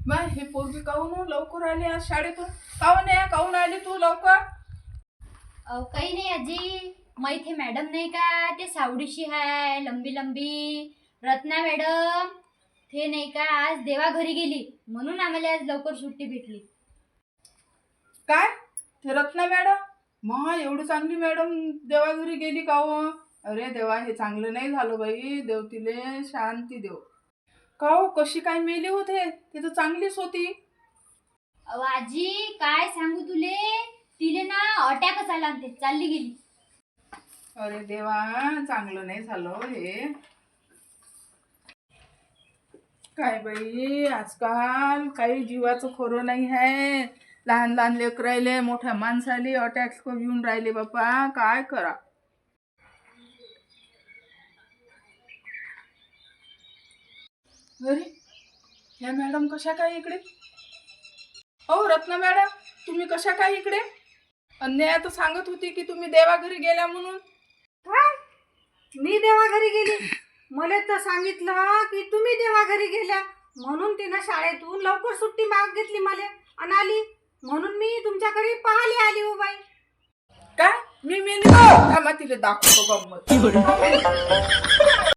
मग हे पोरगी काहून लवकर आली आज शाळेतून? काहून आली तू लवकर? काही नाही आजी, मैथे मॅडम नाही का, ते सावडीशी हाय लंबी लंबी रत्ना मॅडम, ते नाही का आज देवा घरी गेली म्हणून आम्हाला आज लवकर सुट्टी भेटली. काय ते रत्ना मॅडम? मग एवढी चांगली मॅडम देवाघरी गेली का हो? अरे देवा, हे चांगलं नाही झालं बाई. देव तिले शांती देव. का हो, कशी काय मेली होते? ती तर चांगलीच होती. आजी काय सांगू तुले, तिले ना अटॅकच आला आणि ते चालली गेली. अरे देवा, चांगलं नाही झालं हे. काय बाई, आजकाल काही जीवाचं खरं नाही आहे. लहान लहान लेकरायले, मोठ्या माणसाले अटॅक येऊन राहिले बापा. काय करा? अरे या मॅडम कशा काय इकडे? हो रत्ना मॅडम, तुम्ही कशा काय इकडे? अन्याय तर सांगत होती की तुम्ही देवाघरी गेल्या म्हणून. काय? मी देवाघरी गेली? मला तर सांगितलं की तुम्ही देवाघरी गेल्या म्हणून तिनं शाळेतून लवकर सुट्टी माग घेतली मला आणि आली, म्हणून मी तुमच्याकडे पाहायला आली हो बाई. काय मी मेली? थांबा, तिला दाखवतो गंमत.